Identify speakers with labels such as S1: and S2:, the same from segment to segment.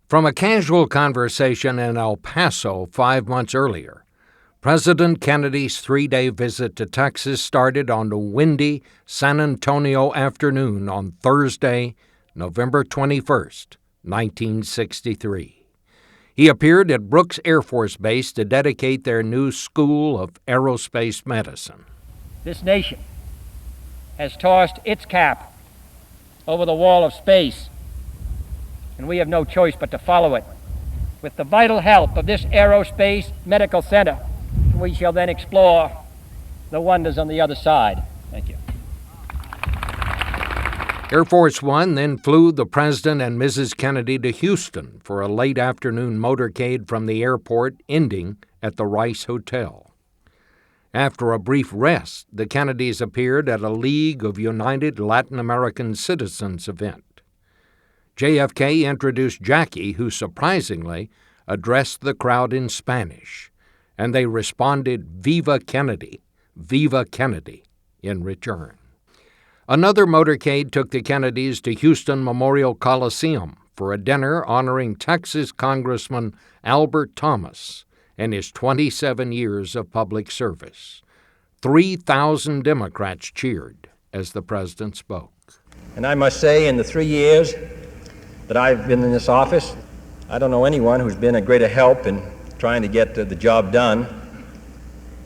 S1: From a casual conversation in El Paso 5 months earlier, President Kennedy's 3-day visit to Texas started on a windy San Antonio afternoon on Thursday, November 21st, 1963. He appeared at Brooks Air Force Base to dedicate their new School of Aerospace Medicine.
S2: This nation has tossed its cap over the wall of space, and we have no choice but to follow it. With the vital help of this Aerospace Medical Center, we shall then explore the wonders on the other side. Thank you.
S1: Air Force One then flew the President and Mrs. Kennedy to Houston for a late afternoon motorcade from the airport, ending at the Rice Hotel. After a brief rest, the Kennedys appeared at a League of United Latin American Citizens event. JFK introduced Jackie, who surprisingly addressed the crowd in Spanish, and they responded, Viva Kennedy, in return. Another motorcade took the Kennedys to Houston Memorial Coliseum for a dinner honoring Texas Congressman Albert Thomas and his 27 years of public service. 3,000 Democrats cheered as the president spoke.
S2: And I must say, in the 3 years that I've been in this office, I don't know anyone who's been a greater help in trying to get the job done,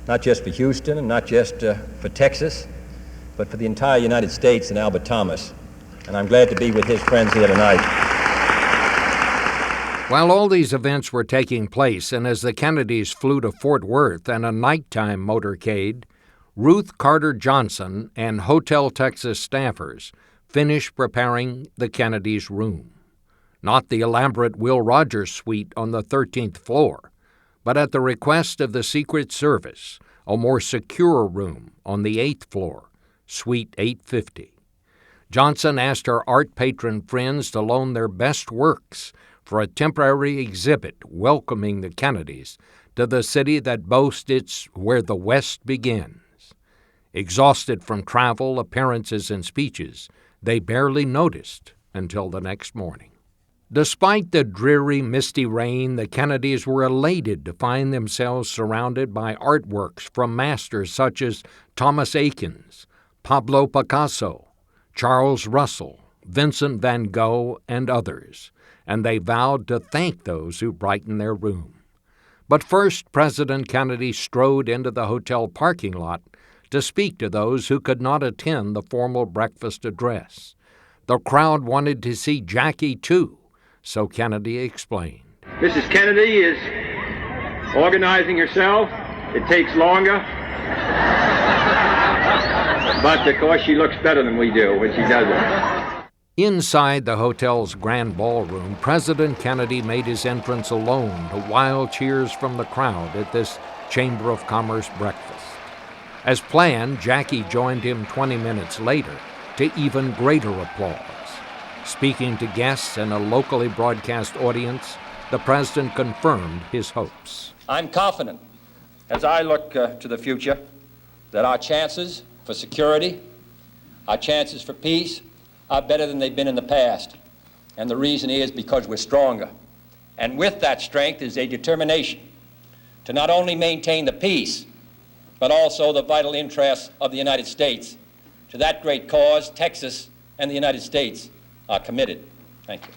S2: not just for Houston and not just for Texas, but for the entire United States than Albert Thomas. And I'm glad to be with his friends here tonight.
S1: While all these events were taking place, and as the Kennedys flew to Fort Worth and a nighttime motorcade, Ruth Carter Johnson and Hotel Texas staffers finished preparing the Kennedys' room. Not the elaborate Will Rogers suite on the 13th floor, but at the request of the Secret Service, a more secure room on the 8th floor, Suite 850. Johnson asked her art patron friends to loan their best works for a temporary exhibit welcoming the Kennedys to the city that boasts its Where the West Begins. Exhausted from travel, appearances, and speeches, they barely noticed until the next morning. Despite the dreary, misty rain, the Kennedys were elated to find themselves surrounded by artworks from masters such as Thomas Eakins, Pablo Picasso, Charles Russell, Vincent van Gogh, and others, and they vowed to thank those who brightened their room. But first, President Kennedy strode into the hotel parking lot to speak to those who could not attend the formal breakfast address. The crowd wanted to see Jackie, too, so Kennedy explained.
S3: Mrs. Kennedy is organizing herself. It takes longer. But of course she looks better than we do when she does it.
S1: Inside the hotel's grand ballroom, President Kennedy made his entrance alone to wild cheers from the crowd at this Chamber of Commerce breakfast. As planned, Jackie joined him 20 minutes later to even greater applause. Speaking to guests and a locally broadcast audience, the president confirmed his hopes.
S2: I'm confident, as I look to the future, that our chances for security, our chances for peace, are better than they've been in the past. And the reason is because we're stronger. And with that strength is a determination to not only maintain the peace, but also the vital interests of the United States. To that great cause, Texas and the United States are committed. Thank you.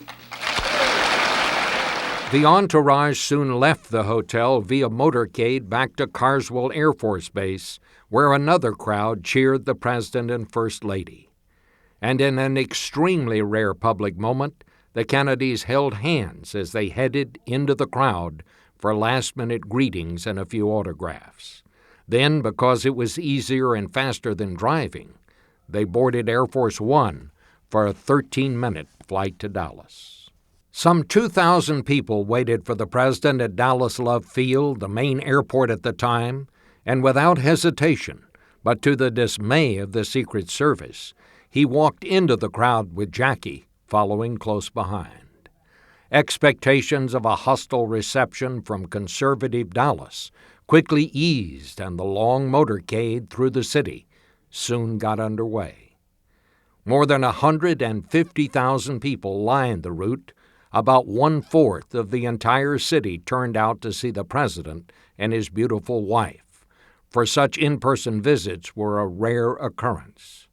S1: The entourage soon left the hotel via motorcade back to Carswell Air Force Base, where another crowd cheered the President and First Lady. And in an extremely rare public moment, the Kennedys held hands as they headed into the crowd for last-minute greetings and a few autographs. Then, because it was easier and faster than driving, they boarded Air Force One for a 13-minute flight to Dallas. Some 2,000 people waited for the president at Dallas Love Field, the main airport at the time, and without hesitation, but to the dismay of the Secret Service, he walked into the crowd with Jackie following close behind. Expectations of a hostile reception from conservative Dallas quickly eased, and the long motorcade through the city soon got underway. More than 150,000 people lined the route, About 1/4 of the entire city turned out to see the president and his beautiful wife, for such in-person visits were a rare occurrence.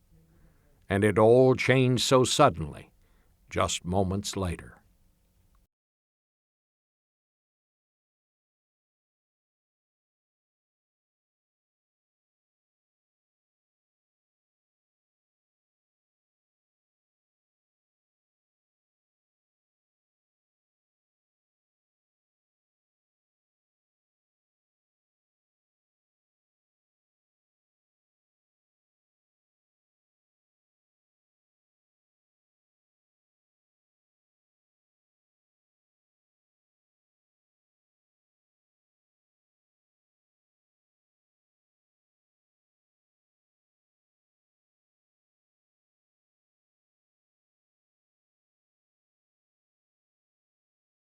S1: And it all changed so suddenly, just moments later.